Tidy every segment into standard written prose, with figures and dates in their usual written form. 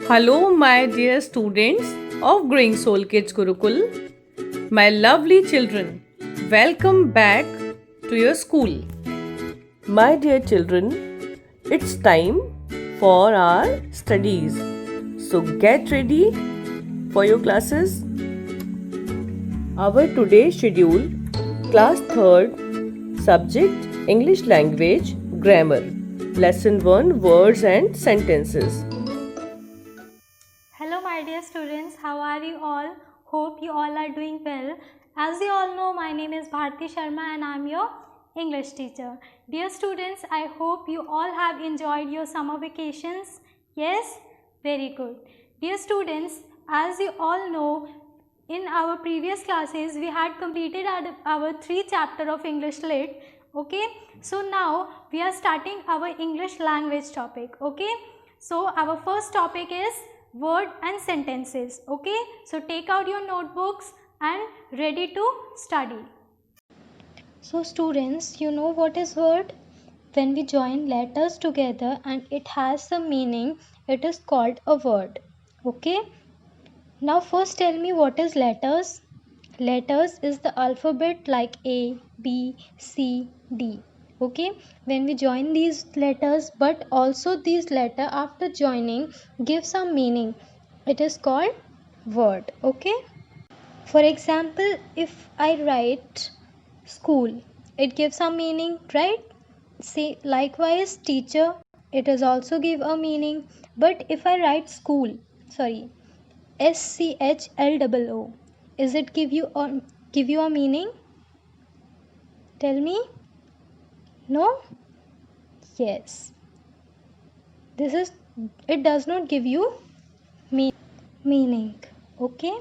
Hello, my dear students of Growing Soul Kids Gurukul, my lovely children. Welcome back to your school. My dear children, it's time for our studies. So get ready for your classes. Our today's schedule, class 3rd, subject English language, grammar. Lesson 1, words and sentences. Hello my dear students, how are you all? Hope you all are doing well. As you all know, my name is Bharti Sharma and I am your English teacher. Dear students, I hope you all have enjoyed your summer vacations. Yes? Very good. Dear students, as you all know, in our previous classes we had completed our 3 chapter of English Lit. Okay? So now we are starting our English language topic. Okay? So our first topic is word and sentences. Okay, so take out your notebooks and ready to study. So students, you know what is word? When we join letters together and it has some meaning, it is called a word. Okay, now first tell me what is letters. Letters is the alphabet like A, B, C, D. Okay, when we join these letters, but also these letter after joining give some meaning, it is called word. Okay, for example, if I write school, it gives some meaning, right? See, likewise teacher, it is also give a meaning. But if I write school, sorry, SCHLOO, is it give you a meaning? Tell me. No? Yes. This is, it does not give you meaning. Okay?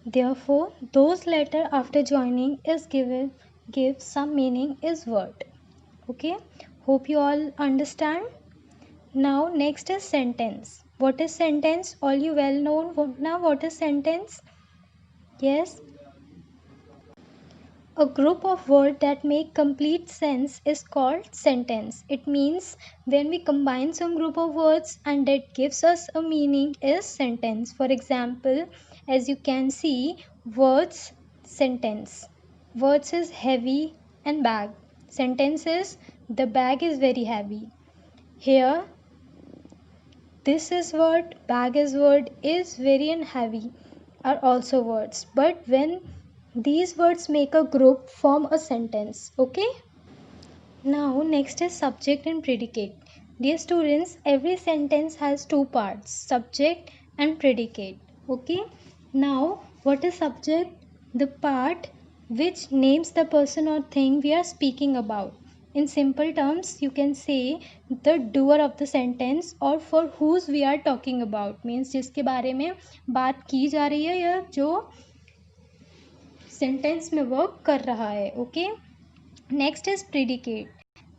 Therefore, those letter after joining is give some meaning is word. Okay? Hope you all understand. Now next is sentence. What is sentence? All you well known now. What is sentence? Yes. A group of words that make complete sense is called sentence. It means when we combine some group of words and that gives us a meaning is sentence. For example, as you can see, words, sentence. Words is heavy and bag. Sentence is the bag is very heavy. Here, this is word, bag is word, is very and heavy are also words. But when these words make a group, form a sentence. Okay? Now, next is subject and predicate. Dear students, every sentence has two parts, subject and predicate. Okay? Now, what is subject? The part which names the person or thing we are speaking about. In simple terms, you can say the doer of the sentence or for whose we are talking about. Means जिसके बारे में बात की जा रही है या जो सेंटेंस में वर्क कर रहा है. Okay, next is predicate,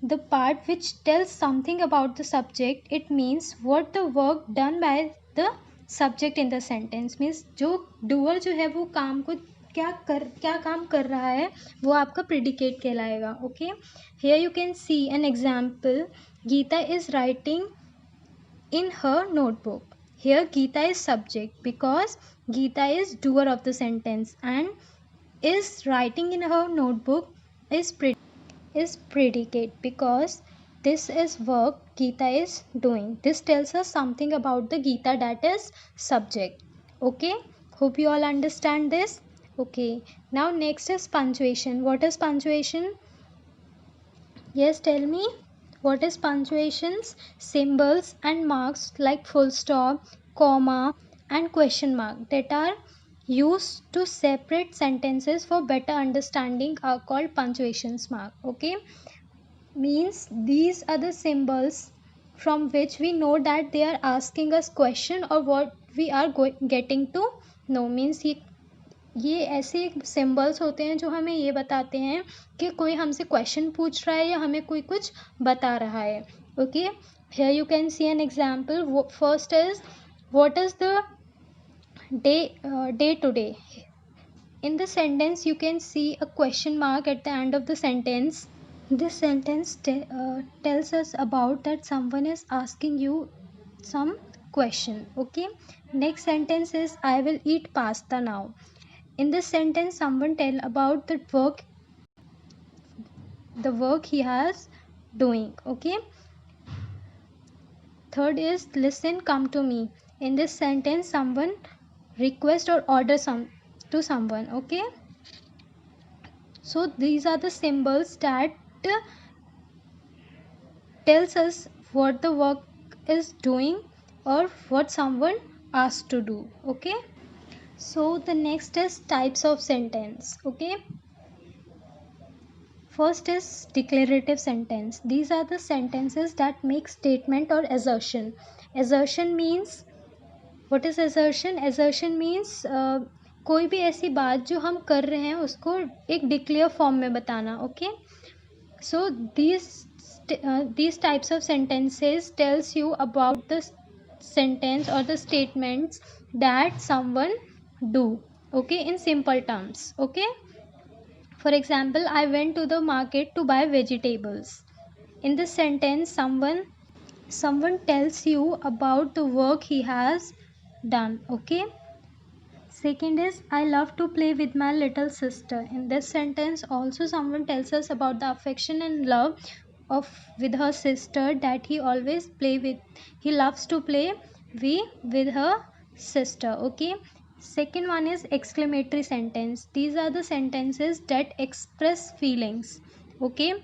the part which tells something about the subject. It means what the work done by the subject in the sentence. Means जो डूअर जो है वो काम को क्या काम कर रहा है वो आपका प्रेडिकेट कहलाएगा. Okay, here you can see an example. Geeta is writing in her notebook. Here Geeta is subject because Geeta is doer of the sentence and is writing in her notebook is predicate because this is work Geeta is doing. This tells us something about the Geeta, that is subject. Okay, hope you all understand this. Okay, now next is punctuation. What is punctuation? Yes, tell me. What is punctuations? Symbols and marks like full stop, comma and question mark that are used to separate sentences for better understanding are called punctuations mark. Okay, means these are the symbols from which we know that they are asking us question or what we are getting to know. Means ये ऐसे symbols होते हैं जो हमें ये बताते हैं कि कोई हमसे क्वेश्चन पूछ रहा है या हमें कोई कुछ बता रहा है. Okay, here you can see an example. First is what is the day today. In the sentence you can see a question mark at the end of the sentence. This sentence tells us about that someone is asking you some question. Okay, next sentence is I will eat pasta now. In this sentence, someone tell about the work he has doing. Okay, third is listen, come to me. In this sentence, someone request or order to someone. Okay, so these are the symbols that tells us what the work is doing or what someone asked to do. Okay, so the next is types of sentence. Okay, first is declarative sentence. These are the sentences that make statement or assertion. Assertion means, what is assertion? Assertion means कोई भी ऐसी बात जो हम कर रहे हैं उसको एक डिक्लेयर फॉर्म में बताना. Okay, so these types of sentences tells you about the sentence or the statements that someone do. Okay, in simple terms. Okay, for example, I went to the market to buy vegetables. In this sentence, someone tells you about the work he has done. Okay, second is I love to play with my little sister. In this sentence also someone tells us about the affection and love of with her sister, that he always play with, he loves to play with her sister. Okay, second one is exclamatory sentence. These are the sentences that express feelings. Okay,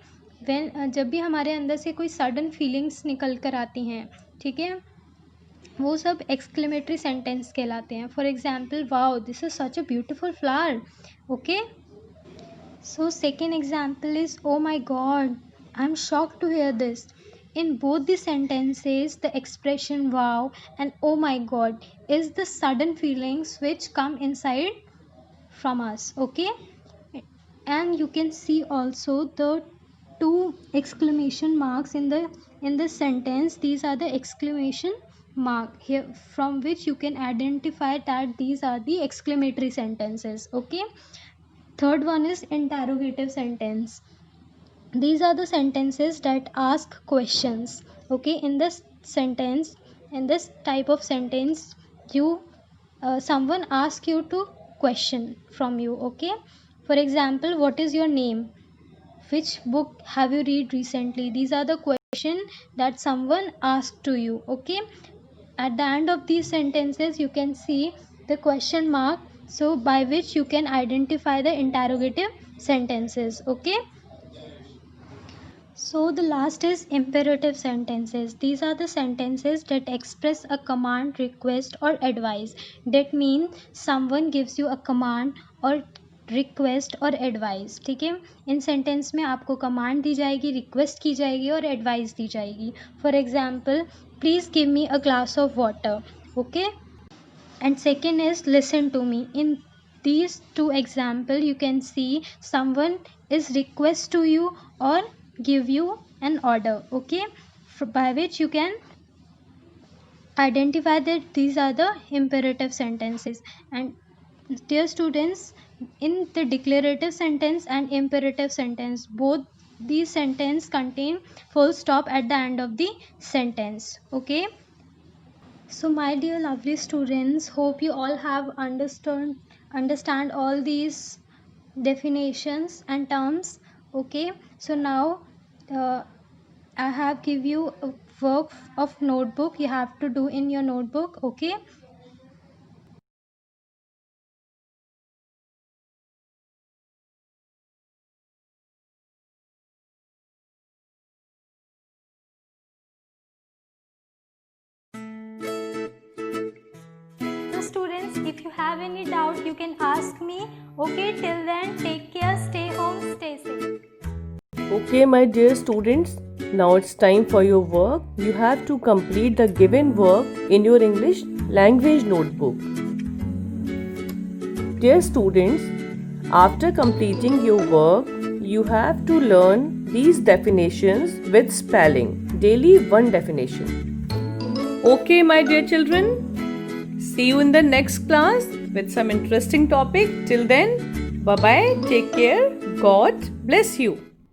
when जब भी हमारे अंदर से कोई sudden feelings निकल कर आती हैं, ठीक है, वो सब एक्सक्लेमेटरी सेंटेंस कहलाते हैं. For example, wow this is such a beautiful flower. Okay, so second example is oh my god I am shocked to hear this. In both the sentences, the expression wow and oh my god is the sudden feelings which come inside from us. Okay, and you can see also the two exclamation marks in the sentence. These are the exclamation mark here from which you can identify that these are the exclamatory sentences. Okay, third one is interrogative sentence. These are the sentences that ask questions. Okay, in this sentence, in this type of sentence, you someone asks you to question from you. Okay, for example, what is your name, which book have you read recently? These are the questions that someone asked to you. Okay, at the end of these sentences you can see the question mark, so by which you can identify the interrogative sentences. Okay, so the last is imperative sentences. These are the sentences that express a command, request or advice. That means someone gives you a command or request और advice. ठीक है, इन sentence में आपको command दी जाएगी, request की जाएगी और advice दी जाएगी. For example, please give me a glass of water. Okay, and second is listen to me. In these two example you can see someone is request to you or give you an order. Okay, by which you can identify that these are the imperative sentences. And dear students, in the declarative sentence and imperative sentence, both these sentence contain full stop at the end of the sentence. Okay, so my dear lovely students, hope you all have understand all these definitions and terms. Okay, so now I have give you a work of notebook you have to do in your notebook. Okay, so students, if you have any doubt you can ask me. Okay, till then, take care, stay home, stay safe. Okay, my dear students, now it's time for your work. You have to complete the given work in your English language notebook. Dear students, after completing your work, you have to learn these definitions with spelling. Daily one definition. Okay, my dear children, see you in the next class with some interesting topic. Till then, bye-bye, take care, God bless you.